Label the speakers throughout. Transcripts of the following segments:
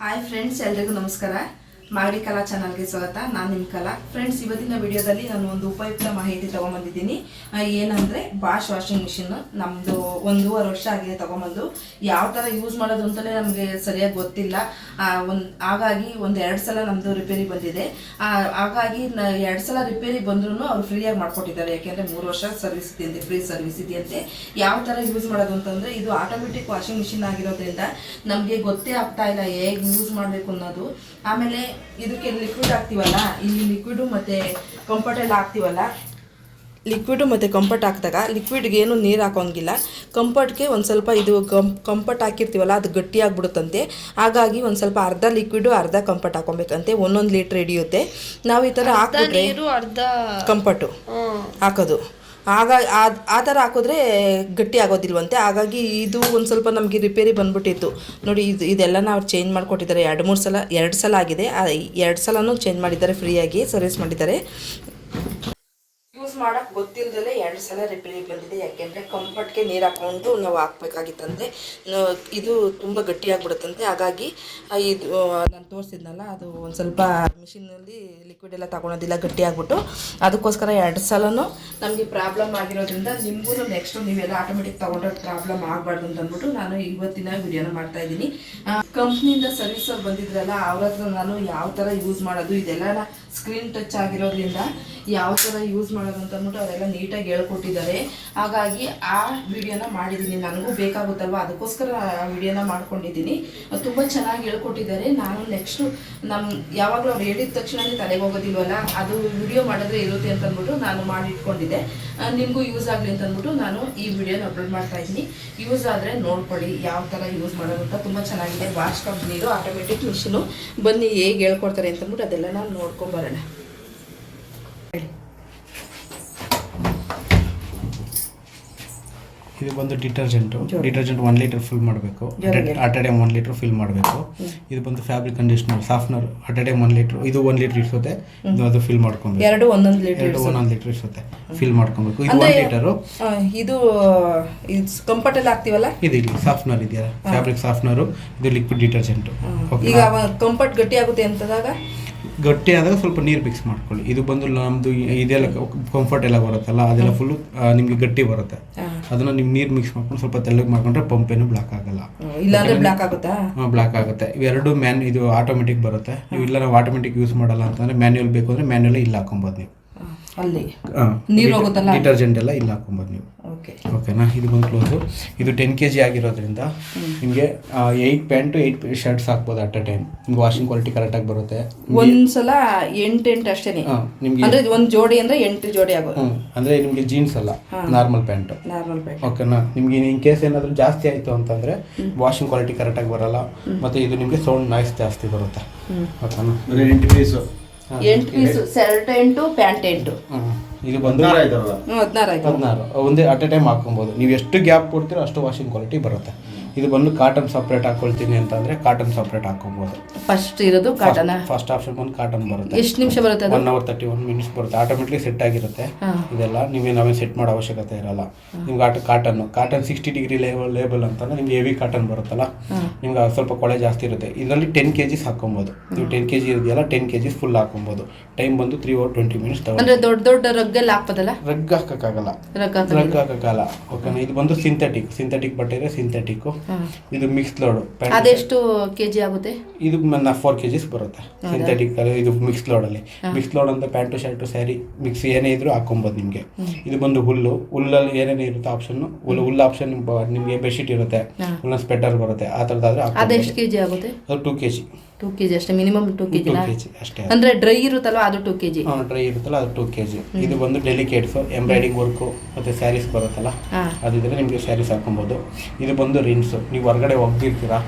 Speaker 1: Hi friends, ಎಲ್ರಿಗೂ ನಮಸ್ಕಾರ. ಮಾಗಡಿ ಕಲಾ ಚಾನಲ್ಗೆ ಸ್ವಾಗತ. ನಾನು ನಿಮ್ಮ ಕಲಾ. ಫ್ರೆಂಡ್ಸ್, ಇವತ್ತಿನ ವಿಡಿಯೋದಲ್ಲಿ ನಾನು ಒಂದು ಉಪಯುಕ್ತ ಮಾಹಿತಿ ತೊಗೊಂಬಂದಿದ್ದೀನಿ. ಏನಂದರೆ ಬಾಷ್ ವಾಷಿಂಗ್ ಮಿಷಿನ್ ನಮ್ಮದು 1.5 ವರ್ಷ ಆಗಿದೆ ತೊಗೊಂಬಂದು. ಯಾವ ಥರ ಯೂಸ್ ಮಾಡೋದು ಅಂತಲೇ ನಮಗೆ ಸರಿಯಾಗಿ ಗೊತ್ತಿಲ್ಲ. ಹಾಗಾಗಿ 2 ಸಲ ನಮ್ಮದು ರಿಪೇರಿ ಬಂದಿದೆ. ಹಾಗಾಗಿ 2 ಸಲ ರಿಪೇರಿ ಬಂದ್ರೂ ಅವ್ರು ಫ್ರೀಯಾಗಿ ಮಾಡಿಕೊಟ್ಟಿದ್ದಾರೆ. ಯಾಕೆಂದರೆ 3 ವರ್ಷ ಸರ್ವಿಸ್ ಇದೆಯಂತೆ, ಫ್ರೀ ಸರ್ವಿಸ್ ಇದೆಯಂತೆ. ಯಾವ ಥರ ಯೂಸ್ ಮಾಡೋದು ಅಂತಂದರೆ, ಇದು ಆಟೋಮೆಟಿಕ್ ವಾಷಿಂಗ್ ಮಿಷಿನ್ ಆಗಿರೋದ್ರಿಂದ ನಮಗೆ ಗೊತ್ತೇ ಆಗ್ತಾ ಇಲ್ಲ ಹೇಗೆ ಯೂಸ್ ಮಾಡಬೇಕು ಅನ್ನೋದು. ಆಮೇಲೆ ಇದಕ್ಕೆ ಲಿಕ್ವಿಡ್ ಹಾಕ್ತೀವಲ್ಲ, ಇಲ್ಲಿ ಲಿಕ್ವಿಡು ಮತ್ತು ಕಂಫರ್ಟ್ ಎಲ್ಲ ಹಾಕ್ತೀವಲ್ಲ, ಲಿಕ್ವಿಡು ಮತ್ತು ಕಂಫರ್ಟ್ ಹಾಕಿದಾಗ ಲಿಕ್ವಿಡ್ಗೆ ಏನು ನೀರು ಹಾಕೋಂಗಿಲ್ಲ. ಕಂಫರ್ಟ್ಗೆ ಒಂದು ಸ್ವಲ್ಪ ಇದು ಕಂಫರ್ಟ್ ಹಾಕಿರ್ತೀವಲ್ಲ, ಅದು ಗಟ್ಟಿಯಾಗಿಬಿಡುತ್ತಂತೆ. ಹಾಗಾಗಿ ಒಂದು ಸ್ವಲ್ಪ ಅರ್ಧ ಲಿಕ್ವಿಡು ಅರ್ಧ ಕಂಫರ್ಟ್ ಹಾಕೊಬೇಕಂತೆ. 1 ಲೀಟ್ರ್ ಹಿಡಿಯುತ್ತೆ. ನಾವು ಈ ಥರ ಹಾಕಿದ್ರೆ ಅರ್ಧ ಕಂಫರ್ಟು ಹಾಕೋದು, ಆ ಥರ ಹಾಕಿದ್ರೆ ಗಟ್ಟಿ ಆಗೋದಿಲ್ವಂತೆ. ಹಾಗಾಗಿ ಇದು ಒಂದು ಸ್ವಲ್ಪ ನಮಗೆ ರಿಪೇರಿ ಬಂದ್ಬಿಟ್ಟಿತ್ತು ನೋಡಿ. ಇದೆಲ್ಲ ನಾವು ಚೇಂಜ್ ಮಾಡಿಕೊಟ್ಟಿದ್ದಾರೆ. 2 ಸಲ ಆಗಿದೆ. 2 ಸಲನೂ ಚೇಂಜ್ ಮಾಡಿದ್ದಾರೆ, ಫ್ರೀಯಾಗಿ ಸರ್ವಿಸ್ ಮಾಡಿದ್ದಾರೆ. ಯೂಸ್ ಮಾಡೋಕ್ಕೆ ಗೊತ್ತಿಲ್ಲದಲ್ಲೇ 2 ಸಲ ರಿಪೇರಿ ಬಂದಿದೆ. ಯಾಕೆಂದರೆ ಕಂಫರ್ಟ್ಗೆ ನೀರು ಹಾಕ್ಕೊಂಡು ನಾವು ಹಾಕ್ಬೇಕಾಗಿತ್ತಂದರೆ ಇದು ತುಂಬ ಗಟ್ಟಿಯಾಗಿಬಿಡುತ್ತಂತೆ. ಹಾಗಾಗಿ ಇದು ನಾನು ತೋರಿಸಿದ್ನಲ್ಲ, ಅದು ಒಂದು ಸ್ವಲ್ಪ ಮಿಷಿನಲ್ಲಿ ಲಿಕ್ವಿಡ್ ಎಲ್ಲ ತಗೊಳೋದಿಲ್ಲ, ಗಟ್ಟಿಯಾಗ್ಬಿಟ್ಟು. ಅದಕ್ಕೋಸ್ಕರ 2 ಸಲನೂ ನಮಗೆ ಪ್ರಾಬ್ಲಮ್ ಆಗಿರೋದ್ರಿಂದ ನಿಮಗೂ ನೆಕ್ಸ್ಟು ನೀವೆಲ್ಲ ಆಟೋಮೆಟಿಕ್ ತೊಗೊಂಡ್ರೆ ಪ್ರಾಬ್ಲಮ್ ಆಗಬಾರ್ದು ಅಂತ ಅಂದ್ಬಿಟ್ಟು ನಾನು ಇವತ್ತಿನ ವಿಡಿಯೋನ ಮಾಡ್ತಾಯಿದ್ದೀನಿ. ಕಂಪ್ನಿಯಿಂದ ಸರ್ವಿಸ್ ಅವ್ರು ಬಂದಿದ್ರಲ್ಲ, ಅವ್ರ ಹತ್ರ ನಾನು ಯಾವ ಥರ ಯೂಸ್ ಮಾಡೋದು, ಇದೆಲ್ಲ ಸ್ಕ್ರೀನ್ ಟಚ್ ಆಗಿರೋದ್ರಿಂದ ಯಾವ ಥರ ಯೂಸ್ ಮಾಡೋದು ಅಂತ ಅಂದ್ಬಿಟ್ಟು ಅವರೆಲ್ಲ ನೀಟಾಗಿ ಹೇಳ್ಕೊಟ್ಟಿದ್ದಾರೆ. ಹಾಗಾಗಿ ಆ ವಿಡಿಯೋನ ಮಾಡಿದ್ದೀನಿ. ನನಗೂ ಬೇಕಾಗುತ್ತಲ್ವ, ಅದಕ್ಕೋಸ್ಕರ ಆ ವಿಡಿಯೋನ ಮಾಡ್ಕೊಂಡಿದ್ದೀನಿ. ತುಂಬ ಚೆನ್ನಾಗಿ ಹೇಳ್ಕೊಟ್ಟಿದ್ದಾರೆ. ನಾನು ನೆಕ್ಸ್ಟು ಯಾವಾಗಲೂ ಅವ್ರು ಹೇಳಿದ ತಕ್ಷಣವೇ ತಲೆಗೆ ಹೋಗೋದಿಲ್ವಲ್ಲ, ಅದು ವಿಡಿಯೋ ಮಾಡಿದ್ರೆ ಇರುತ್ತೆ ಅಂತ ಅಂದ್ಬಿಟ್ಟು ನಾನು ಮಾಡಿಟ್ಕೊಂಡಿದ್ದೆ. ನಿಮಗೂ ಯೂಸ್ ಆಗಲಿ ಅಂತ ಅಂದ್ಬಿಟ್ಟು ನಾನು ಈ ವಿಡಿಯೋನ ಅಪ್ಲೋಡ್ ಮಾಡ್ತಾಯಿದ್ದೀನಿ. ಯೂಸ್ ಆದರೆ ನೋಡ್ಕೊಳ್ಳಿ ಯಾವ ಥರ ಯೂಸ್ ಮಾಡೋದು ಅಂತ. ತುಂಬ ಚೆನ್ನಾಗಿದೆ. ಬಾಷ್ ಕಂಪ್ನಿದು ಆಟೋಮೆಟಿಕ್ ಮಿಷಿನು. ಬನ್ನಿ ಹೇಗೆ ಹೇಳ್ಕೊಡ್ತಾರೆ ಅಂತಂದ್ಬಿಟ್ಟು ಅದೆಲ್ಲ ನಾನು ನೋಡ್ಕೊಂಬರೋಣ.
Speaker 2: ಇದು ಬಂದು ಡಿಟರ್ಜೆಂಟ್ 1 ಲೀಟರ್ ಫಿಲ್ ಮಾಡಬೇಕು. At A time 1 litre fill ಮಾಡಬೇಕು. ಇದು ಬಂದು fabric conditioner softener at A time 1 litre. ಇದು 1 ಲೀಟರ್ ಇರಿಸುತ್ತೆ. ಅದು ಫಿಲ್ ಮಾಡ್ಕೊಬೇಕು.
Speaker 1: 2 1
Speaker 2: ಲೀಟರ್ ಇರಿಸುತ್ತೆ. ಫಿಲ್ ಮಾಡ್ಕೊಬೇಕು. ಇದು 1 ಲೀಟರು.
Speaker 1: ಇದು ಕಂಫರ್ಟ್ ಎಲ್ಲ ಹಾಕ್ತೀವಲ್ಲ,
Speaker 2: ಇದು ಇಲ್ಲಿ ಸಾಫ್ಟ್ನರ್ ಇದೆಯಲ್ಲ, ಫ್ಯಾಬ್ರಿಕ್ ಸಾಫ್ಟ್ನರು. ಇದು ಲಿಕ್ವಿಡ್ ಡಿಟರ್ಜೆಂಟ್.
Speaker 1: ಈಗ ಕಂಫರ್ಟ್ ಗಟ್ಟಿ ಆಗುತ್ತೆ ಅಂತದಾಗ
Speaker 2: ಗಟ್ಟಿ ಆದಾಗ ಸ್ವಲ್ಪ ನೀರು ಮಿಕ್ಸ್ ಮಾಡ್ಕೊಳ್ಳಿ. ಇದು ಬಂದು ನಮ್ಮದು ಇದೆಲ್ಲ ಕಂಫರ್ಟ್ ಎಲ್ಲ ಬರುತ್ತಲ್ಲ, ಅದೆಲ್ಲ ಫುಲ್ಲು ನಿಮಗೆ ಗಟ್ಟಿ ಬರುತ್ತೆ. ಅದನ್ನು ನೀವು ನೀರು ಮಿಕ್ಸ್ ಮಾಡ್ಕೊಂಡು ಸ್ವಲ್ಪ ತೆಳ್ಳಗೆ ಮಾಡ್ಕೊಂಡ್ರೆ ಪಂಪ್ ಏನು ಬ್ಲಾಕ್ ಆಗಲ್ಲ.
Speaker 1: ಇಲ್ಲಾಂದ್ರೆ ಬ್ಲಾಕ್ ಆಗುತ್ತಾ?
Speaker 2: ಬ್ಲಾಕ್ ಆಗುತ್ತೆ. ಇವೆರಡು ಇದು ಆಟೋಮೆಟಿಕ್ ಬರುತ್ತೆ. ನೀವು ಇಲ್ಲ ನಾವು ಆಟೋಮೆಟಿಕ್ ಯೂಸ್ ಮಾಡಲ್ಲ ಅಂತಂದರೆ ಮ್ಯಾನ್ಯುವಲ್ ಬೇಕು ಅಂದರೆ ಮ್ಯಾನ್ಯುವಲ್ ಇಲ್ಲಿ ಹಾಕೊಬೋದು ನೀವು.
Speaker 1: ಅಲ್ಲಿ ನೀರು ಹೋಗುತ್ತಲ್ಲ,
Speaker 2: ಡಿಟರ್ಜೆಂಟ್ ಎಲ್ಲ ಇಲ್ಲಿ ಹಾಕೊಬೋದು ನೀವು. ಓಕೆನಾ? ಇದು ಬಂದು ಕ್ಲೋಸು. ಇದು 10 kg ಆಗಿರೋದ್ರಿಂದ ನಿಮಗೆ 8 ಪ್ಯಾಂಟು 8 ಶರ್ಟ್ಸ್ ಹಾಕ್ಬೋದು ಅಟ್ ಅ ಟೈಮ್. ನಿಮ್ಗೆ ವಾಷಿಂಗ್ ಕ್ವಾಲಿಟಿ ಕರೆಕ್ಟಾಗಿ ಬರುತ್ತೆ.
Speaker 1: ಒಂದ್ಸಲ 8 ಅಷ್ಟೇ ನಿಮಗೆ. ಅಂದರೆ ಒಂದು ಜೋಡಿ ಅಂದರೆ 8 ಜೋಡಿ ಆಗೋದು.
Speaker 2: ಅಂದರೆ ನಿಮಗೆ ಜೀನ್ಸ್ ಅಲ್ಲ, ನಾರ್ಮಲ್ ಪ್ಯಾಂಟು. ಓಕೆನಾ? ನಿಮಗೆ ಇನ್ ಕೇಸ್ ಏನಾದರೂ ಜಾಸ್ತಿ ಆಯಿತು ಅಂತಂದರೆ ವಾಷಿಂಗ್ ಕ್ವಾಲಿಟಿ ಕರೆಕ್ಟಾಗಿ ಬರಲ್ಲ. ಮತ್ತು ಇದು ನಿಮಗೆ ಸೌಂಡ್ ನಾಯ್ಸ್ ಜಾಸ್ತಿ ಬರುತ್ತೆ. ಓಕೆನಾ? 8 ಪೀಸು
Speaker 1: ಶರ್ಟ್ 8 ಪ್ಯಾಂಟ್ 8.
Speaker 2: ಇದು ಬಂದು 16 ಒಂದೇ ಅಟ್ ಎ ಟೈಮ್ ಹಾಕೊಬೋದು. ನೀವು ಎಷ್ಟು ಗ್ಯಾಪ್ ಕೊಡ್ತೀರೋ ಅಷ್ಟು ವಾಷಿಂಗ್ ಕ್ವಾಲಿಟಿ ಬರುತ್ತೆ. ಇದು ಬಂದು ಕಾಟನ್ ಸಪ್ರೇಟ್ ಹಾಕೊಳ್ತೀನಿ ಅಂತಂದರೆ ಕಾಟನ್ ಸಪ್ರೇಟ್ ಹಾಕೊಬೋದು.
Speaker 1: ಫಸ್ಟ್ ಇರೋದು ಕಾಟನ್.
Speaker 2: ಫಸ್ಟ್ ಆಪ್ಷನ್ ಬಂದು ಕಾಟನ್ ಬರುತ್ತೆ.
Speaker 1: ಎಷ್ಟು ನಿಮಿಷ ಬರುತ್ತೆ?
Speaker 2: 1 hour 31 minutes ಬರುತ್ತೆ. ಆಟೋಮೆಟಿಕ್ಲಿ ಸೆಟ್ ಆಗಿರುತ್ತೆ. ಇದೆಲ್ಲ ನಾವೇ ಸೆಟ್ ಮಾಡೋ ಅವಶ್ಯಕತೆ ಇರಲ್ಲ. ನಿಮ್ಗೆ ಕಾಟನ್ 60 ಡಿಗ್ರಿ ಲೇಬಲ್ ಅಂತಂದ್ರೆ ನಿಮ್ಗೆ ಹೆವಿ ಕಾಟನ್ ಬರುತ್ತಲ್ಲ, ನಿಮ್ಗೆ ಸ್ವಲ್ಪ ಕೊಳೆ ಜಾಸ್ತಿ ಇರುತ್ತೆ. ಇದರಲ್ಲಿ 10 kg ಹಾಕೊಬೋದು. ನೀವು 10 kg ಇದೆಯಲ್ಲ, 10 kg ಫುಲ್ ಹಾಕೊಬೋದು. ಟೈಮ್ ಬಂದು 3 hour 20 minutes ತಗೊಂಡು.
Speaker 1: ದೊಡ್ಡ ರಗ್ಗಲ್ಲಿ ಹಾಕ್ಬೋದಲ್ಲ?
Speaker 2: ರಗ್ ಹಾಕಕ್ಕಾಗಲ್ಲ. ಓಕೆನಾ? ಇದು ಬಂದು ಸಿಂಥೆಟಿಕ್ ಬಟ್ಟೆ ಇದೆ, ಸಿಂಥೆಟಿಕ್. ಇದು ಮಿಕ್ಸ್ ಲೋಡ್.
Speaker 1: ಅದೆಷ್ಟು ಕೆಜಿ ಆಗುತ್ತೆ?
Speaker 2: ಇದು 4 kg ಬರುತ್ತೆ ಸಿಂಥೆಟಿಕ್. ಇದು ಮಿಕ್ಸ್ ಲೋಡ್ ಅಲ್ಲಿ. ಮಿಕ್ಸ್ ಲೋಡ್ ಅಂತ ಪ್ಯಾಂಟು ಶರ್ಟು ಸ್ಯಾರಿ ಮಿಕ್ಸ್ ಏನೇ ಇದ್ರು ಹಾಕೊಬೋದು ನಿಮಗೆ. ಇದು ಬಂದು ಹುಲ್ಲಲ್ಲಿ ಏನೇನೇ ಇರುತ್ತೆ ಆಪ್ಷನ್. ಹುಲ್ಲು ಆಪ್ಷನ್ ನಿಮಗೆ ಬೆಡ್ಶೀಟ್ ಇರುತ್ತೆ, ಹುಲ್ಲಿನ ಸ್ವೆಟರ್ ಬರುತ್ತೆ. ಆ ಥರದಾದ್ರೆ
Speaker 1: ಅದೆಷ್ಟು ಕೆಜಿ ಆಗುತ್ತೆ?
Speaker 2: ಅದು 2 kg.
Speaker 1: 2 kg ಅಷ್ಟೇ, ಮಿನಿಮಮ್ 2 kg
Speaker 2: ಅಷ್ಟೇ.
Speaker 1: ಅಂದ್ರೆ ಡ್ರೈ ಇರುತ್ತಲ್ಲ ಅದು 2 kg.
Speaker 2: ಡ್ರೈ ಇರುತ್ತಲ್ಲ ಅದು 2 kg. ಇದು ಬಂದು ಡೆಲಿಕೇಟ್ಸ್, ಎಂಬ್ರಾಯ್ಡಿಂಗ್ ವರ್ಕು ಮತ್ತು ಸ್ಯಾರೀಸ್ ಬರುತ್ತಲ್ಲ, ಅದಿದ್ರೆ ನಿಮಗೆ ಸ್ಯಾರೀಸ್ ಹಾಕೊಬೋದು. ಇದು ಬಂದು ರಿನ್ಸ್. ನೀವು ಹೊರಗಡೆ ಒಗ್ದಿರ್ತೀರಾ,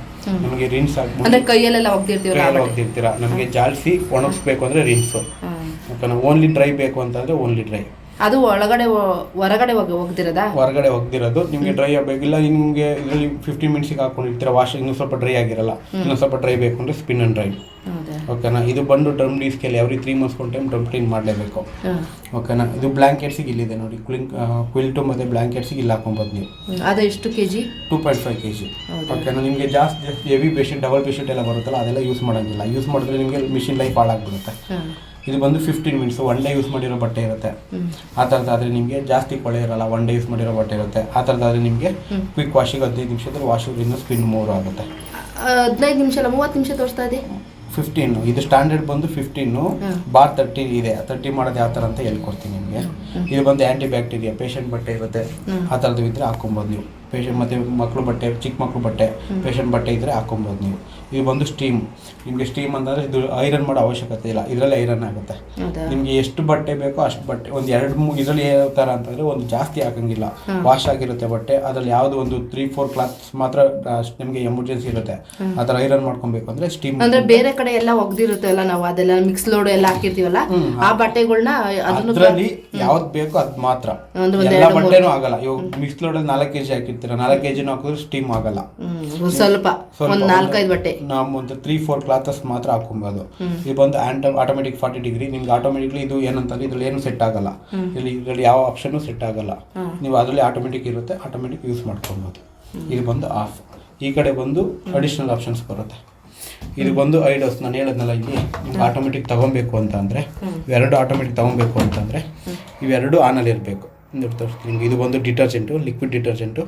Speaker 2: ನಮಗೆ ರಿನ್ಸ್
Speaker 1: ಹಾಕ್ಬೋದು. ಕೈಯಲ್ಲೆಲ್ಲ ಒಗ್ದಿರ್ತೀರಾ,
Speaker 2: ನಮಗೆ ಜಾಲಿಸಿ ಒಣಗಿಸ್ಬೇಕು ಅಂದರೆ ರಿನ್ಸು. ಓಕೆನಾ? ಓನ್ಲಿ ಡ್ರೈ ಬೇಕು ಅಂತಂದರೆ ಓನ್ಲಿ ಡ್ರೈ.
Speaker 1: ಅದು ಹೊರಗಡೆ ಹೋಗ್ದಿರೋದಾ?
Speaker 2: ಹೊರಗಡೆ ಹೋಗ್ದಿರೋದು ನಿಮಗೆ ಡ್ರೈ ಆಗಬೇಕಿಲ್ಲ. ನಿಮಗೆ ಇದರಲ್ಲಿ 15 ಮಿನಿಟ್ಸಿಗೆ ಹಾಕೊಂಡಿರ್ತೀರ, ವಾಶ್ ಇನ್ನೂ ಸ್ವಲ್ಪ ಡ್ರೈ ಆಗಿರಲ್ಲ. ಇನ್ನೂ ಸ್ವಲ್ಪ ಡ್ರೈ ಬೇಕು ಅಂದರೆ ಸ್ಪಿನ್ ಆ್ಯಂಡ್ ಡ್ರೈ. ಓಕೆನಾ. ಇದು ಬಂದು ಡ್ರಮ್ ಡಿಸ್ಕಲ್ಲಿ ಎವ್ರಿ 3 ಮಂತ್ಸ್ ಒಂದು ಟೈಮ್ ಡ್ರಮ್ ಕ್ಲೀನ್ ಮಾಡಲೇಬೇಕು. ಓಕೆನಾ. ಇದು ಬ್ಲ್ಯಾಂಕೆಟ್ಸಿಗೆ ಇಲ್ಲಿದೆ ನೋಡಿ, ಕ್ವಿಲ್ಟು ಮತ್ತು ಬ್ಲ್ಯಾಂಕೆಟ್ಸಿಗೆ ಇಲ್ಲಿ ಹಾಕೊಬೋದು ನೀವು.
Speaker 1: ಅದು ಎಷ್ಟು kg?
Speaker 2: 2.5 kg. ಓಕೆನಾ. ನಿಮಗೆ ಜಾಸ್ತಿ ಹೆವಿ ಬೆಡ್ಶೀಟ್, ಡಬಲ್ ಬೆಡ್ಶೀಟ್ ಎಲ್ಲ ಬರುತ್ತಲ್ಲ, ಅದೆಲ್ಲ ಯೂಸ್ ಮಾಡೋಂಗಿಲ್ಲ. ಯೂಸ್ ಮಾಡಿದ್ರೆ ನಿಮಗೆ ಮಿಷಿನ್ ಲೈಫ್ ಹಾಳಾಗ್ಬಿಡುತ್ತೆ. ಇದು ಬಂದು 15 ಮಿನಿಟ್ಸ್, 1 ಡೇ ಯೂಸ್ ಮಾಡಿರೋ ಬಟ್ಟೆ ಇರುತ್ತೆ. ಆ ಥರದ್ದಾದರೆ ನಿಮಗೆ ಜಾಸ್ತಿ ಕೊಳೆ ಇರಲ್ಲ, 1 ಡೇ ಯೂಸ್ ಮಾಡಿರೋ ಬಟ್ಟೆ ಇರುತ್ತೆ. ಆ ಥರದ್ದಾದರೆ ನಿಮಗೆ ಕ್ವಿಕ್ ವಾಷಿಗೆ 15 ನಿಮಿಷದಲ್ಲಿ ವಾಷಿಂಗ್ ಸ್ಪಿನ್ ಮೂರು ಆಗುತ್ತೆ.
Speaker 1: 15 ನಿಮಿಷ ಅಲ್ಲ, 30 ನಿಮಿಷ ತೋರಿಸ್ತಾ ಇದೆ.
Speaker 2: 15. ಇದು ಸ್ಟ್ಯಾಂಡರ್ಡ್ ಬಂದು 15. ಬಾರ್ 30 ಇದೆ. 30 ಮಾಡೋದು ಯಾವ ಥರ ಅಂತ ಹೇಳ್ಕೊಡ್ತೀನಿ ನಿಮಗೆ. ಇದು ಬಂದು ಆ್ಯಂಟಿ ಬ್ಯಾಕ್ಟೀರಿಯಾ, ಪೇಷಂಟ್ ಬಟ್ಟೆ ಇರುತ್ತೆ, ಆ ಥರದ್ದು ಇದ್ದರೆ ಹಾಕೊಬೋದು ನೀವು. ಪೇಷಂಟ್ ಮತ್ತು ಮಕ್ಕಳು ಬಟ್ಟೆ, ಚಿಕ್ಕ ಮಕ್ಕಳು ಬಟ್ಟೆ, ಪೇಷಂಟ್ ಬಟ್ಟೆ ಇದ್ದರೆ ಹಾಕೊಬೋದು ನೀವು. ಇದು ಬಂದು ಸ್ಟೀಮ್. ನಿಮಗೆ ಸ್ಟೀಮ್ ಅಂದರೆ ಇದು ಐರನ್ ಮಾಡೋ ಅವಶ್ಯಕತೆ ಇಲ್ಲ, ಇದರಲ್ಲಿ ಐರನ್ ಆಗುತ್ತೆ. ನಿಮಗೆ ಎಷ್ಟು ಬಟ್ಟೆ ಬೇಕೋ ಅಷ್ಟು ಬಟ್ಟೆ, ಒಂದು 2-3 ಇದರಲ್ಲಿ ಯಾವ ಥರ ಅಂತಂದರೆ ಒಂದು ಜಾಸ್ತಿ ಹಾಕಂಗಿಲ್ಲ, ವಾಶ್ ಆಗಿರುತ್ತೆ ಬಟ್ಟೆ. ಅದರಲ್ಲಿ ಯಾವುದು ಒಂದು 3-4 ಕ್ಲಾತ್ಸ್ ಮಾತ್ರ ನಿಮಗೆ ಎಮರ್ಜೆನ್ಸಿ ಇರುತ್ತೆ, ಆ ಥರ ಐರನ್ ಮಾಡ್ಕೊಬೇಕು ಅಂದರೆ ಸ್ಟೀಮ್.
Speaker 1: ಅಂದರೆ ಬೇರೆ ಕಡೆ ಎಲ್ಲ ಒಗ್ದಿರುತ್ತೆ ಅಲ್ಲ, ನಾವು ಅದೆಲ್ಲ ಮಿಕ್ಸ್ ಲೋಡ್ ಎಲ್ಲ ಹಾಕಿರ್ತೀವಲ್ಲ, ಆ ಬಟ್ಟೆಗಳನ್ನ ಅದರಲ್ಲಿ
Speaker 2: ಯಾವ್ದು ಬೇಕೋ ಅದು ಮಾತ್ರ. ಎಲ್ಲ ಬಟ್ಟೆನೂ ಆಗಲ್ಲ. ಇವಾಗ ಮಿಕ್ಸ್ ಲೋಡಲ್ಲಿ 4 kg ಹಾಕಿರ್ತೀರ, 4 kg ಹಾಕಿದ್ರೆ ಸ್ಟೀಮ್ ಆಗಲ್ಲ. ಸ್ವಲ್ಪ ಒಂದು 4-5 ಬಟ್ಟೆ ನಾವು ಒಂದು 3-4 ಕ್ಲಾತಸ್ ಮಾತ್ರ ಹಾಕೊಬೋದು. ಇದು ಬಂದು ಆಟೋಮೆಟಿಕ್ 40 ಡಿಗ್ರಿ. ನಿಮ್ಗೆ ಆಟೋಮೆಟಿಕ್ಲಿ ಇದು ಏನಂತಂದ್ರೆ ಇದ್ರಲ್ಲಿ ಏನು ಸೆಟ್ ಆಗಲ್ಲ, ಇದರಲ್ಲಿ ಯಾವ ಆಪ್ಷನ್ನು ಸೆಟ್ ಆಗಲ್ಲ. ನೀವು ಅದರಲ್ಲಿ ಆಟೋಮೆಟಿಕ್ ಇರುತ್ತೆ, ಆಟೋಮೆಟಿಕ್ ಯೂಸ್ ಮಾಡ್ಕೊಬೋದು. ಇದು ಬಂದು ಆಫ್. ಈ ಕಡೆ ಬಂದು ಅಡಿಷ್ನಲ್ ಆಪ್ಷನ್ಸ್ ಬರುತ್ತೆ. ಇದು ಬಂದು ಐಡೋಸ್. ನಾನು ಹೇಳೋದ್ನಲ್ಲ, ಇಲ್ಲಿ ನಿಮ್ಗೆ ಆಟೋಮೆಟಿಕ್ ತೊಗೊಬೇಕು ಅಂತ ಅಂದರೆ, ಇವೆರಡು ಆಟೋಮೆಟಿಕ್ ತೊಗೊಬೇಕು ಅಂತಂದರೆ ಇವೆರಡು ಆನಲ್ಲಿ ಇರಬೇಕು. ನಿಮ್ಗೆ ಇದು ಬಂದು ಡಿಟರ್ಜೆಂಟು, ಲಿಕ್ವಿಡ್ ಡಿಟರ್ಜೆಂಟು,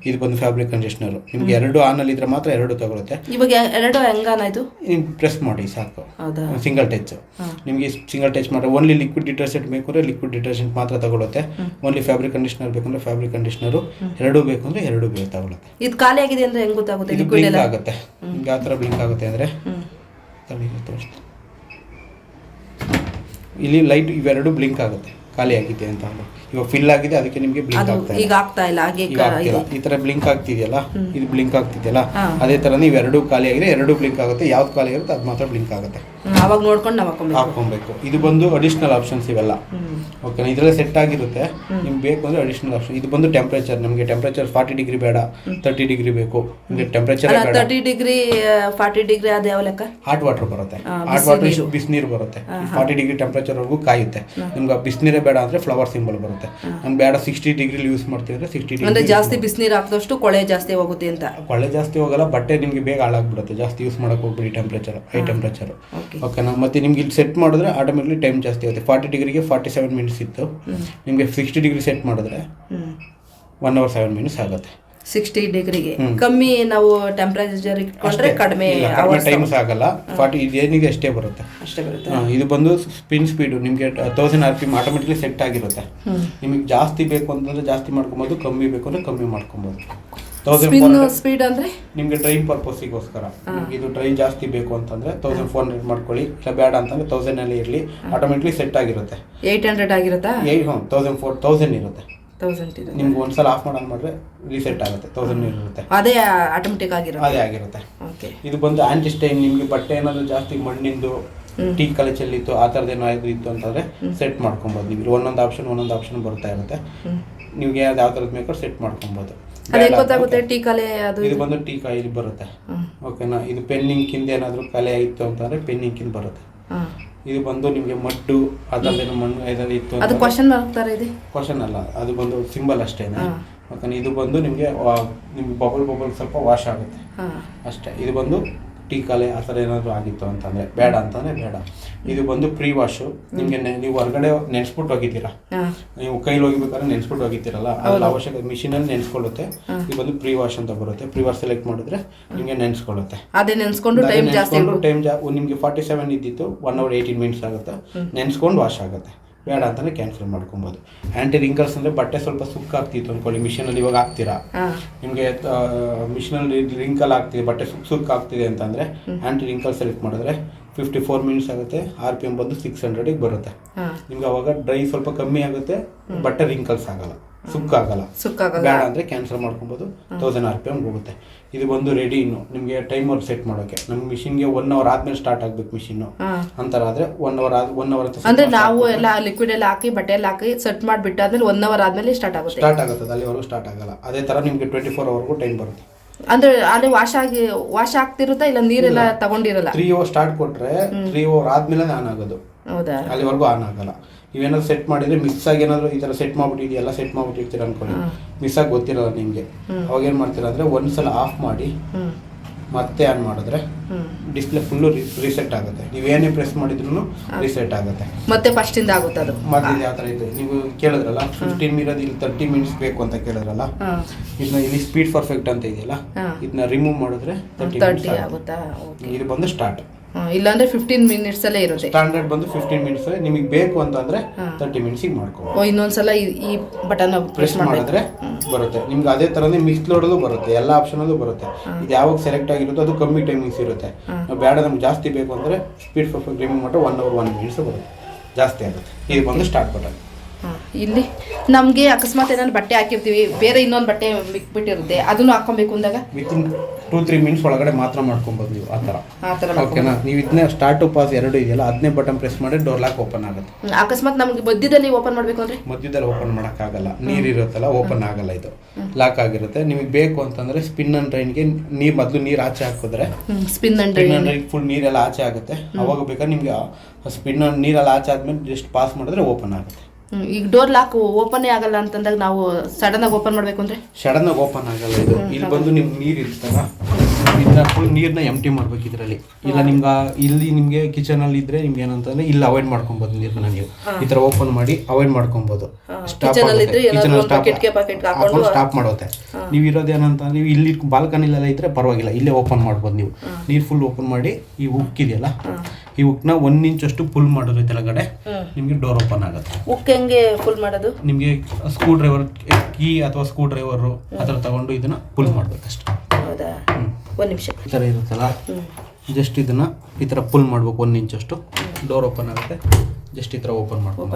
Speaker 2: ಇದು ಬಂದು ಫ್ಯಾಬ್ರಿಕ್ ಕಂಡೀಷ್ನರ್. ನಿಮ್ಗೆ ಎರಡು ಆನಲ್ಲಿ ಇದ್ರೆ ಮಾತ್ರ ಎರಡು ತಗೊಳುತ್ತೆ.
Speaker 1: ಇವಾಗ ಎರಡು ಹೆಂಗಾನಾಯ್ತು,
Speaker 2: ನಿಮ್ಗೆ ಪ್ರೆಸ್ ಮಾಡಿ ಸಾಕು, ಸಿಂಗಲ್ ಟಚ್. ನಿಮಗೆ ಸಿಂಗಲ್ ಟಚ್ ಮಾಡಿದ್ರೆ ಓನ್ಲಿ ಲಿಕ್ವಿಡ್ ಡಿಟರ್ಜೆಂಟ್ ಬೇಕು ಅಂದರೆ ಲಿಕ್ವಿಡ್ ಡಿಟರ್ಜೆಂಟ್ ಮಾತ್ರ ತಗೊಳುತ್ತೆ. ಓನ್ಲಿ ಫ್ಯಾಬ್ರಿಕ್ ಕಂಡೀಷ್ನರ್ ಬೇಕು ಅಂದರೆ ಫ್ಯಾಬ್ರಿಕ್ ಕಂಡೀಷ್ನರು, ಎರಡೂ ಬೇಕು ಅಂದರೆ ಎರಡೂ ಬೇಕು ತಗೊಳುತ್ತೆ.
Speaker 1: ಇದು ಖಾಲಿ ಆಗಿದೆ ಅಂದರೆ ಹೆಂಗೆ ಗೊತ್ತಾಗುತ್ತೆ?
Speaker 2: ಇದು ಬ್ಲಿಂಕ್ ಆಗುತ್ತೆ. ನಿಮ್ಗೆ ಯಾವ ಥರ ಬ್ಲಿಂಕ್ ಆಗುತ್ತೆ ಅಂದರೆ ತೋರಿಸ್ತೀನಿ, ಇಲ್ಲಿ ಲೈಟ್ ಇವೆರಡು ಬ್ಲಿಂಕ್ ಆಗುತ್ತೆ ಖಾಲಿ ಆಗಿದೆ ಅಂತ. ಇವಾಗ ಫಿಲ್ ಆಗಿದೆ, ಅದಕ್ಕೆ ನಿಮಗೆ ಬ್ಲಿಂಕ್ ಆಗ್ತಾ ಇಲ್ಲ. ಈ ತರ ಬ್ಲಿಂಕ್ ಆಗ್ತಿದೆಯಲ್ಲ, ಇದು ಬ್ಲಿಂಕ್ ಆಗ್ತಿದೆಯಲ್ಲ, ಅದೇ ತರ ನೀವು ಎರಡು ಖಾಲಿ ಆಗಿದೆ, ಎರಡು ಬ್ಲಿಂಕ್ ಆಗುತ್ತೆ. ಯಾವ್ದು ಖಾಲಿ ಆಗುತ್ತೆ ಅದು ಮಾತ್ರ ಬ್ಲಿಂಕ್ ಆಗುತ್ತೆ.
Speaker 1: ಅವಾಗ ನೋಡ್ಕೊಂಡು ನಾವು
Speaker 2: ಹಾಕೊಬೇಕು. ಇದು ಬಂದು ಅಡಿಷನಲ್ ಆಪ್ಷನ್ಸ್ ಇವೆಲ್ಲ. ಓಕೆ, ಇದರಲ್ಲೇ ಸೆಟ್ ಆಗಿರುತ್ತೆ. ನಿಮ್ಗೆ ಬೇಕು ಅಂದರೆ ಅಡಿಷನಲ್ ಆಪ್ಷನ್. ಇದು ಬಂದು ಟೆಂಪ್ರೇಚರ್. ನಮಗೆ ಟೆಂಪ್ರೇಚರ್ 40 ಡಿಗ್ರಿ ಬೇಡ, 30 ಡಿಗ್ರಿ ಬೇಕು. ನಿಮಗೆ ಟೆಂಪ್ರೇಚರ್
Speaker 1: 30 ಡಿಗ್ರಿ 40 ಡಿಗ್ರಿ ಅದು ಯಾವ ಲೆಕ್ಕ?
Speaker 2: ಹಾಟ್ ವಾಟರ್ ಬರುತ್ತೆ. ಹಾಟ್ ವಾಟರ್ ಬಿಸಿನೀರು ಬರುತ್ತೆ. 40 ಡಿಗ್ರಿ ಟೆಂಪ್ರೇಚರ್ವರೆಗೂ ಕಾಯುತ್ತೆ. ನಿಮ್ಗೆ ಬಿಸಿನೀರೇ ಬೇಡ ಅಂದರೆ ಫ್ಲವರ್ ಸಿಂಬಲ್ ಬರುತ್ತೆ. ನಮ್ಗೆ ಬೇಡ 60 ಡಿಗ್ರಿ ಯೂಸ್ ಮಾಡ್ತಿದ್ರೆ 60 ಡಿಗ್ರಿ.
Speaker 1: ಅಂದರೆ ಜಾಸ್ತಿ ಬಿಸಿನೀರು ಹಾಕಿದಷ್ಟು ಕೊಳೆ ಜಾಸ್ತಿ ಹೋಗುತ್ತೆ ಅಂತ.
Speaker 2: ಕೊಳೆ ಜಾಸ್ತಿ ಹೋಗಲ್ಲ, ಬಟ್ಟೆ ನಿಮಗೆ ಬೇಗ ಹಾಳಾಗ್ಬಿಡುತ್ತೆ. ಜಾಸ್ತಿ ಯೂಸ್ ಮಾಡಕ್ಕೆ ಹೋಗ್ಬಿಡಿ ಟೆಂಪ್ರೇಚರ್, ಹೈ ಟೆಂಪ್ರೇಚರ್. ಓಕೆನಾ. ಮತ್ತು ನಿಮ್ಗೆ ಇಲ್ಲಿ ಸೆಟ್ ಮಾಡಿದ್ರೆ ಆಟೋಮೆಟಿಕ್ಲಿ ಟೈಮ್ ಜಾಸ್ತಿ ಆಗುತ್ತೆ. 40 ಡಿಗ್ರಿಗೆ 47 ಮಿನಿಟ್ಸ್ ಇತ್ತು, ನಿಮಗೆ 60 ಡಿಗ್ರಿ ಸೆಟ್ ಮಾಡಿದ್ರೆ 1 hour 7 minutes ಆಗುತ್ತೆ.
Speaker 1: 60 ಡಿಗ್ರಿಗೆ ಕಮ್ಮಿ ನಾವು ಟೆಂಪರೇಚರ್ ಇಟ್ಕೊಂಡ್ರೆ ಕಡಿಮೆ
Speaker 2: ಟೈಮ್ಸ್ ಆಗಲ್ಲ. 40 ಏನಿಗೆ ಅಷ್ಟೇ ಬರುತ್ತೆ. ಇದು ಬಂದು ಸ್ಪಿನ್ ಸ್ಪೀಡು ನಿಮಗೆ 1000 RPM ಆಟೋಮೆಟಿಕ್ಲಿ ಸೆಟ್ ಆಗಿರುತ್ತೆ. ನಿಮಗೆ ಜಾಸ್ತಿ ಬೇಕು ಅಂತಂದ್ರೆ ಜಾಸ್ತಿ ಮಾಡ್ಕೊಬೋದು, ಕಮ್ಮಿ ಬೇಕು ಅಂದ್ರೆ ಕಮ್ಮಿ ಮಾಡ್ಕೊಬೋದು.
Speaker 1: 1000 ಸ್ಪೀಡ್ ಅಂದ್ರೆ
Speaker 2: ನಿಮಗೆ ಡ್ರೈ ಪರ್ಪಸ್ಸಿಗೋಸ್ಕರ. ಇದು ಡ್ರೈ ಜಾಸ್ತಿ ಬೇಕು ಅಂತಂದ್ರೆ 1400 ಮಾಡ್ಕೊಳ್ಳಿ, ಇಲ್ಲ ಬೇಡ ಅಂತಂದ್ರೆ 1000 ಅಲ್ಲಿ ಇರಲಿ, ಆಟೋಮೆಟಿಕ್ಲಿ ಸೆಟ್ ಆಗಿರುತ್ತೆ.
Speaker 1: 800 ಆಗಿರುತ್ತಾ?
Speaker 2: 1000 ಇರುತ್ತೆ. ನಿಮ್ಗೆ ಒಂದ್ಸಲ ಆಫ್ ಮಾಡಿದ್ರೆ ರೀಸೆಟ್ ಆಗುತ್ತೆ. 1000 ಇರುತ್ತೆ,
Speaker 1: ಅದೇ ಆಟೋಮೆಟಿಕ್ ಆಗಿರುತ್ತೆ.
Speaker 2: ಅದೇ ಆಗಿರುತ್ತೆ. ಇದು ಬಂದು ಆಂಟಿ ಸ್ಟೈನ್. ನಿಮ್ಗೆ ಬಟ್ಟೆ ಏನಾದ್ರು ಜಾಸ್ತಿ ಮಣ್ಣಿಂದು ಟೀ ಕಲೆ ಚೆಲ್ಲಿತ್ತು, ಆ ಥರದ್ದು ಏನಾದ್ರು ಇತ್ತು ಅಂತಂದ್ರೆ ಸೆಟ್ ಮಾಡ್ಕೊಬೋದು. ನೀವು ಒಂದೊಂದು ಆಪ್ಷನ್ ಬರ್ತಾ ಇರುತ್ತೆ. ನಿಮ್ಗೆ ಯಾವ ಥರದ್ದು ಬೇಕೋ ಸೆಟ್ ಮಾಡ್ಕೊಬೋದು. ಇದು ಬಂದು ಟೀ ಕಾಯಿ ಬರುತ್ತೆ. ಓಕೆನಾ. ಇದು ಪೆನ್ನಿಂಕಿಂದ ಏನಾದ್ರು ಕಲೆ ಇತ್ತು ಅಂತಂದ್ರೆ ಪೆನ್ನಿಂಕಿಂದ ಬರುತ್ತೆ. ಇದು ಬಂದು ನಿಮಗೆ ಮಡ್ಡು ಅದರಲ್ಲೇನೋ ಮಣ್ಣು ಏನಾದ್ರು ಇತ್ತು
Speaker 1: ಅದು
Speaker 2: ಕ್ವಶನ್ ಅಲ್ಲ, ಅದು ಬಂದು ಸಿಂಬಲ್ ಅಷ್ಟೇನೆ. ಯಾಕಂದ್ರೆ ಇದು ಬಂದು ನಿಮಗೆ ಬಬಲ್ ಸ್ವಲ್ಪ ವಾಶ್ ಆಗುತ್ತೆ ಅಷ್ಟೇ. ಇದು ಬಂದು ಟೀ ಕಾಲೆ ಆ ಥರ ಏನಾದರೂ ಆಗಿತ್ತು ಅಂತಂದರೆ ಬೇಡ ಅಂತಂದರೆ ಬೇಡ. ಇದು ಬಂದು ಪ್ರೀ ವಾಶು. ನಿಮಗೆ ನೀವು ಹೊರಗಡೆ ನೆನೆಸ್ಬಿಟ್ಟು ಹೋಗಿದ್ದೀರಾ, ನೀವು ಕೈಲಿ ಹೋಗಿಬೇಕಾದ್ರೆ ನೆನೆಸ್ಬಿಟ್ಟು ಹೋಗಿದ್ದೀರಲ್ಲ, ಅದ್ರಲ್ಲಿ ಅವಶ್ಯಕ ಮಿಷಿನಲ್ಲಿ ನೆನೆಸ್ಕೊಳ್ಳುತ್ತೆ. ಇದು ಬಂದು ಪ್ರೀ ವಾಶ್ ಅಂತ ಬರುತ್ತೆ. ಪ್ರೀ ವಾಶ್ ಸೆಲೆಕ್ಟ್ ಮಾಡಿದ್ರೆ ನಿಮಗೆ ನೆನೆಸ್ಕೊಳ್ಳುತ್ತೆ. ಟೈಮ್ ನಿಮಗೆ 47 ಇದ್ದಿತ್ತು, 1 hour 18 minutes ಆಗುತ್ತೆ. ನೆನೆಸ್ಕೊಂಡು ವಾಶ್ ಆಗುತ್ತೆ. ಬೇಡ ಅಂತಲೇ ಕ್ಯಾನ್ಸಲ್ ಮಾಡ್ಕೊಬೋದು. ಆ್ಯಂಟಿ ರಿಂಕಲ್ಸ್ ಅಂದರೆ ಬಟ್ಟೆ ಸ್ವಲ್ಪ ಸುಕ್ಕಾಗ್ತಿತ್ತು ಅಂದ್ಕೊಳ್ಳಿ, ಮಿಷಿನಲ್ಲಿ ಇವಾಗ ಹಾಕ್ತೀರಾ, ನಿಮಗೆ ಮಿಷಿನಲ್ಲಿ ರಿಂಕಲ್ ಆಗ್ತಿದೆ, ಬಟ್ಟೆ ಸುಕ್ಕಾಗ್ತಿದೆ ಅಂತಂದರೆ ಆ್ಯಂಟಿ ರಿಂಕಲ್ ಸೆಲೆಕ್ಟ್ ಮಾಡಿದ್ರೆ 54 minutes ಆಗುತ್ತೆ. RPM ಬಂದು 600ಗೆ ಬರುತ್ತೆ. ನಿಮ್ಗೆ ಅವಾಗ ಡ್ರೈ ಸ್ವಲ್ಪ ಕಮ್ಮಿ ಆಗುತ್ತೆ, ಬಟ್ಟೆ ರಿಂಕಲ್ಸ್ ಆಗಲ್ಲ. ಸುಕ್ಕಾಗಲ್ಲ.
Speaker 1: ಸುಕ್ಕಾಗಲ್ಲ.
Speaker 2: ಬೇಡ ಅಂದರೆ ಕ್ಯಾನ್ಸಲ್ ಮಾಡ್ಕೊಬೋದು. 1000 RPM ಹೋಗುತ್ತೆ. ಇದು ಬಂದು ರೆಡಿ. ಇನ್ನು ನಿಮಗೆ ಟೈಮರ್ ಸೆಟ್ ಮಾಡೋಕ್ಕೆ ನಮ್ಮ ಮಿಷಿನ್ಗೆ 1 ಅವರ್ ಆದ್ಮೇಲೆ ಸ್ಟಾರ್ಟ್ ಆಗಬೇಕು ಮಿಷಿನ್ನು. ಅಂತಾರಾದರೆ 1 ಅವರ್
Speaker 1: ಅಂದರೆ ನಾವು ಎಲ್ಲ ಲಿಕ್ವಿಡ್ ಎಲ್ಲ ಹಾಕಿ ಬಟ್ಟೆ ಎಲ್ಲ ಹಾಕಿ ಸೆಟ್ ಮಾಡಿಬಿಟ್ಟು ಆದ್ಮೇಲೆ 1 ಅವರ್ ಆದಮೇಲೆ ಸ್ಟಾರ್ಟ್ ಆಗುತ್ತೆ.
Speaker 2: ಅಲ್ಲಿವರೆಗೂ ಸ್ಟಾರ್ಟ್ ಆಗಲ್ಲ. ಅದೇ ಥರ ನಿಮಗೆ 24 ಅವರ್ಗೂ ಟೈಮ್ ಬರುತ್ತೆ.
Speaker 1: ಅಂದ್ರೆ ಅಲ್ಲಿ ವಾಶ್ ಆಗ್ತಿರುತ್ತಾ ಇಲ್ಲ ನೀರೆಲ್ಲ ತಗೊಂಡಿರಲ್ಲ?
Speaker 2: 3 ಅವರ್ ಸ್ಟಾರ್ಟ್ ಕೊಟ್ರೆ 3 ಅವರ್ ಆದ್ಮೇಲೆ ಆನ್ ಆಗೋದು.
Speaker 1: ಹೌದಾ?
Speaker 2: ಅಲ್ಲಿವರೆಗೂ ಆನ್ ಆಗಲ್ಲ. ನೀವೇನಾದ್ರು ಸೆಟ್ ಮಾಡಿದ್ರೆ ಮಿಸ್ ಆಗಿ ಏನಾದ್ರು ಈ ಥರ ಸೆಟ್ ಮಾಡ್ಬಿಟ್ಟು ಎಲ್ಲ ಸೆಟ್ ಮಾಡ್ಬಿಟ್ಟಿರ್ತೀರ ಅನ್ಕೊಳ್ಳಿ, ಮಿಸ್ ಆಗಿ ಗೊತ್ತಿರಲ್ಲ ನಿಮಗೆ. ಅವಾಗ ಏನು ಮಾಡ್ತೀರಾ ಅಂದರೆ ಒಂದ್ಸಲ ಆಫ್ ಮಾಡಿ ಮತ್ತೆ ಆನ್ ಮಾಡಿದ್ರೆ ಡಿಸ್ಪ್ಲೇ ಫುಲ್ಲು ರೀಸೆಟ್ ಆಗುತ್ತೆ. ನೀವೇನೇ ಪ್ರೆಸ್ ಮಾಡಿದ್ರು ರೀಸೆಟ್ ಆಗುತ್ತೆ. ಮತ್ತೆ
Speaker 1: ಫಸ್ಟ್ ಇಂದ ಆಗುತ್ತೆ ಅದು.
Speaker 2: ಮತ್ತೆ ಯಾವ ಥರ ಇದೆ ನೀವು ಕೇಳಿದ್ರಲ್ಲ 15 ಇರೋದು ಇಲ್ಲಿ 30 ಮಿನಿಟ್ಸ್ ಬೇಕು ಅಂತ ಕೇಳಿದ್ರಲ್ಲ, ಇದನ್ನ ಇಲ್ಲಿ ಸ್ಪೀಡ್ ಪರ್ಫೆಕ್ಟ್ ಅಂತ ಇದೆಯಲ್ಲ, ಇದನ್ನ ರಿಮೂವ್ ಮಾಡಿದ್ರೆ 30
Speaker 1: ಆಗುತ್ತಾ?
Speaker 2: ಇದು ಬಂದು ಸ್ಟಾರ್ಟ್.
Speaker 1: ಇಲ್ಲಾಂದ್ರೆ 15 ಮಿನಿಟ್ಸ್ ಅಲ್ಲೇ ಇರುತ್ತೆ.
Speaker 2: ಸ್ಟ್ಯಾಂಡರ್ಡ್ ಬಂದು 15 ಮಿನಿಟ್ಸ್. ನಿಮಗೆ ಬೇಕು ಅಂತಂದ್ರೆ 30 ಮಿನಿಟ್ಸಿಗೆ ಮಾಡ್ಕೊ.
Speaker 1: ಇನ್ನೊಂದ್ಸಲ ಈ ಬಟನ್
Speaker 2: ಪ್ರೆಸ್ ಮಾಡಿದ್ರೆ ಬರುತ್ತೆ. ನಿಮ್ಗೆ ಅದೇ ತರನೇ ಮಿಕ್ಸ್ ಲೋಡಲ್ಲೂ ಬರುತ್ತೆ, ಎಲ್ಲ ಆಪ್ಷನಲ್ಲೂ ಬರುತ್ತೆ. ಇದು ಯಾವಾಗ ಸೆಲೆಕ್ಟ್ ಆಗಿರುತ್ತೋ ಅದು ಕಮ್ಮಿ ಟೈಮಿಂಗ್ಸ್ ಇರುತ್ತೆ. ನಾವು ಬೇಡ ನಮ್ಗೆ ಜಾಸ್ತಿ ಬೇಕು ಅಂದರೆ ಸ್ಪೀಡ್ ಪರ್ಫೆಕ್ಟ್ ರಿಮೂವ್ ಮಾಡಿದ್ರೆ 1 ಅವರ್ 1 ಮಿನಿಟ್ಸ್ ಬರುತ್ತೆ, ಜಾಸ್ತಿ ಆಗುತ್ತೆ. ಇದು ಬಂದು ಸ್ಟಾರ್ಟ್ ಬಟನ್.
Speaker 1: ಇಲ್ಲಿ ನಮಗೆ ಅಕಸ್ಮಾತ್ ಏನಾದ್ರು ಬಟ್ಟೆ ಹಾಕಿರ್ತೀವಿ, ಬೇರೆ ಇನ್ನೊಂದು ಬಟ್ಟೆ ಮಿಕ್ಬಿಟ್ಟಿರುತ್ತೆ, ಅದನ್ನು ಹಾಕೊಬೇಕು ಅಂದಾಗ
Speaker 2: ವಿತಿನ್ 2-3 ಮಿನಿಟ್ಸ್ ಒಳಗಡೆ ಮಾತ್ರ ಮಾಡ್ಕೊಬೋದು ನೀವು. ಆ ಥರ ಓಕೆನಾ? ನೀವು ಇದನ್ನೇ ಸ್ಟಾರ್ಟ್ ಟು ಪಾಸ್ 2 ಇದೆಯಲ್ಲ, ಅದನ್ನೇ ಬಟನ್ ಪ್ರೆಸ್ ಮಾಡಿ ಡೋರ್ ಲಾಕ್ ಓಪನ್ ಆಗುತ್ತೆ.
Speaker 1: ಅಕಸ್ಮಾತ್ ನಮಗೆ ಮಧ್ಯದಲ್ಲಿ ಓಪನ್ ಮಾಡಬೇಕು ಅಂದರೆ
Speaker 2: ಮಧ್ಯದಲ್ಲಿ ಓಪನ್ ಮಾಡೋಕ್ಕಾಗಲ್ಲ, ನೀರಿರುತ್ತಲ್ಲ, ಓಪನ್ ಆಗಲ್ಲ. ಇದು ಲಾಕ್ ಆಗಿರುತ್ತೆ. ನಿಮಗೆ ಬೇಕು ಅಂತಂದರೆ ಸ್ಪಿನ್ ಅಂಡ್ ರೈನ್ಗೆ ಮೊದಲು ನೀರು ಆಚೆ ಹಾಕಿದ್ರೆ
Speaker 1: ಸ್ಪಿನ್ ಅಂಡ್ ರೈನ್
Speaker 2: ಫುಲ್ ನೀರೆಲ್ಲ ಆಚೆ ಆಗುತ್ತೆ. ಅವಾಗ ಬೇಕಾದ್ರೆ ನಿಮಗೆ ಸ್ಪಿನ್ ನೀರೆಲ್ಲ ಆಚೆ ಆದ್ಮೇಲೆ ಜಸ್ಟ್ ಪಾಸ್ ಮಾಡಿದ್ರೆ ಓಪನ್ ಆಗುತ್ತೆ.
Speaker 1: ಈಗ ಡೋರ್ ಲಾಕ್ ಓಪನ್ ಆಗಲ್ಲ ಅಂತಂದಾಗ ನಾವು ಸಡನ್ ಆಗಿ ಓಪನ್ ಮಾಡಬೇಕು ಅಂದ್ರೆ
Speaker 2: ಸಡನ್ ಆಗಿ ಓಪನ್ ಆಗಲ್ಲ. ಇದು ಇಲ್ಲಿ ಬಂದು ನಿಮ್ಗೆ ನೀರು ಇರ್ತಲ್ಲ, ಇದನ್ನ ಫುಲ್ ನೀರನ್ನ ಎಂಟಿ ಮಾಡ್ಬೇಕು ಇದರಲ್ಲಿ. ಇಲ್ಲ ನಿಮ್ಗೆ ಇಲ್ಲಿ ನಿಮಗೆ ಕಿಚನ್ ಅಲ್ಲಿ ಇದ್ರೆ ನಿಮ್ಗೆ ಏನಂತಂದ್ರೆ ಇಲ್ಲಿ ಅವಾಯ್ಡ್ ಮಾಡ್ಕೊಬೋದು ನೀರನ್ನ. ನೀವು ಈ ತರ ಓಪನ್ ಮಾಡಿ ಅವಾಯ್ಡ್ ಮಾಡ್ಕೊಬೋದು. ಸ್ಟಾಪ್ ಮಾಡುತ್ತೆ. ನೀವು ಇರೋದೇನಂತ ನೀವು ಇಲ್ಲಿ ಬಾಲ್ಕನಿಲೆಲ್ಲ ಇದ್ರೆ ಪರವಾಗಿಲ್ಲ, ಇಲ್ಲೇ ಓಪನ್ ಮಾಡ್ಬೋದು. ನೀವು ನೀರು ಫುಲ್ ಓಪನ್ ಮಾಡಿ ಈ ಹುಕ್ ಇದೆಯಲ್ಲ, ಈ ಹುಕ್ನ 1 ಇಂಚ್ ಅಷ್ಟು ಫುಲ್ ಮಾಡಿದ್ರೆ ಕೆಳಗಡೆ ನಿಮ್ಗೆ ಡೋರ್ ಓಪನ್ ಆಗುತ್ತೆ.
Speaker 1: ಹುಕ್ ಹೆಂಗೆ ಫುಲ್ ಮಾಡೋದು?
Speaker 2: ನಿಮಗೆ ಸ್ಕ್ರೂ ಡ್ರೈವರ್ ಕೀ ಅಥವಾ ಸ್ಕ್ರೂ ಡ್ರೈವರು ಆ ಥರ ತಗೊಂಡು ಇದನ್ನ ಫುಲ್ ಮಾಡ್ಬೇಕಷ್ಟೆ.
Speaker 1: ಹೌದಾ? 1 ನಿಮಿಷ.
Speaker 2: ಈ ಥರ ಇರುತ್ತಲ್ಲ, ಜಸ್ಟ್ ಇದನ್ನ ಈ ಥರ ಫುಲ್ ಮಾಡ್ಬೇಕು. 1 ಇಂಚ್ ಅಷ್ಟು ಡೋರ್ ಓಪನ್ ಆಗುತ್ತೆ. ಜಸ್ಟ್ ಈ ಥರ ಓಪನ್ ಮಾಡ್ಬೇಕು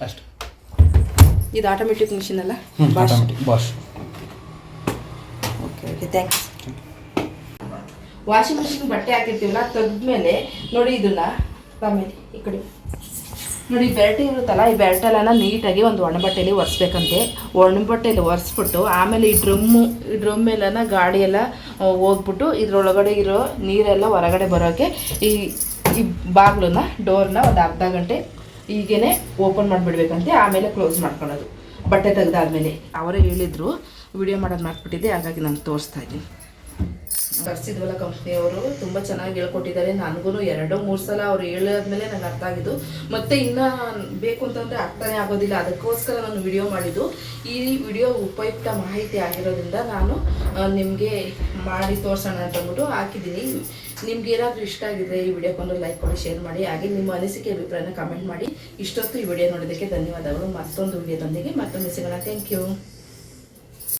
Speaker 2: ಅಷ್ಟೇ.
Speaker 1: ಇದು ಆಟೋಮೆಟಿಕ್ ಮಿಷಿನ್ ಅಲ್ಲ?
Speaker 2: Automatic Bosch.
Speaker 1: Okay okay, thanks. Washing machine ಬಟ್ಟೆ ಹಾಕಿರ್ತೀವಲ್ಲ, ತೆಗೆದ್ಮೇಲೆ ನೋಡಿ ಇದನ್ನ ಆಮೇಲೆ ಈ ಕಡೆ ನೋಡಿ ಬೆರಟೆ ಇರುತ್ತಲ್ಲ, ಈ ಬೆರಟೆಲ್ಲ ನೀಟಾಗಿ ಒಂದು ಒಣ ಬಟ್ಟೆಯಲ್ಲಿ ಒರೆಸ್ಬೇಕಂತೆ. ಒಣ ಬಟ್ಟೆಯಲ್ಲಿ ಒರೆಸ್ಬಿಟ್ಟು ಆಮೇಲೆ ಈ ಡ್ರಮ್ ಮೇಲೆನ ಗಾಡಿ ಎಲ್ಲ ಹೋಗ್ಬಿಟ್ಟು ಇದ್ರೊಳಗಡೆ ಇರೋ ನೀರೆಲ್ಲ ಹೊರಗಡೆ ಬರೋಕ್ಕೆ ಈ ಬಾಗಿಲನ್ನ ಡೋರ್ನ ಒಂದು ಅರ್ಧ ಗಂಟೆ ಹೀಗೇ ಓಪನ್ ಮಾಡಿಬಿಡ್ಬೇಕಂತೆ. ಆಮೇಲೆ ಕ್ಲೋಸ್ ಮಾಡ್ಕೊಳ್ಳೋದು ಬಟ್ಟೆ ತೆಗೆದಾದ್ಮೇಲೆ. ಅವರೇ ಹೇಳಿದರು, ವಿಡಿಯೋ ಮಾಡೋದು ಮಾಡಿಬಿಟ್ಟಿದ್ದೆ, ಹಾಗಾಗಿ ನಾನು ತೋರಿಸ್ತಾ ಇದ್ದೀನಿ. ತರಿಸಿದ್ವಲ್ಲ ಕಂಪ್ನಿಯವರು ತುಂಬ ಚೆನ್ನಾಗಿ ಹೇಳ್ಕೊಟ್ಟಿದ್ದಾರೆ. ನನಗೂ 2-3 ಸಲ ಅವ್ರು ಹೇಳಿದ್ಮೇಲೆ ನಂಗೆ ಅರ್ಥ ಆಗಿದ್ದು. ಮತ್ತು ಇನ್ನು ಬೇಕು ಅಂತಂದರೆ ಅರ್ಥನೇ ಆಗೋದಿಲ್ಲ. ಅದಕ್ಕೋಸ್ಕರ ನಾನು ವಿಡಿಯೋ ಮಾಡಿದ್ದು. ಈ ವಿಡಿಯೋ ಉಪಯುಕ್ತ ಮಾಹಿತಿ ಆಗಿರೋದ್ರಿಂದ ನಾನು ನಿಮಗೆ ಮಾಡಿ ತೋರಿಸೋಣ ಅಂತಂದ್ಬಿಟ್ಟು ಹಾಕಿದ್ದೀನಿ. ನಿಮ್ಗೆ ಏನಾದರೂ ಇಷ್ಟ ಆಗಿದ್ರೆ ಈ ವಿಡಿಯೋಕ್ಕೊಂದು ಲೈಕ್ ಕೊಡಿ, ಶೇರ್ ಮಾಡಿ. ಹಾಗೆ ನಿಮ್ಮ ಅನಿಸಿಕೆ ಅಭಿಪ್ರಾಯನ ಕಮೆಂಟ್ ಮಾಡಿ. ಇಷ್ಟೊತ್ತು ಈ ವಿಡಿಯೋ ನೋಡೋದಕ್ಕೆ ಧನ್ಯವಾದಗಳು. ಮತ್ತೊಂದು ವಿಡಿಯೋದೊಂದಿಗೆ ಮತ್ತೊಮ್ಮೆ ಸಿಗೋಣ. Thank you.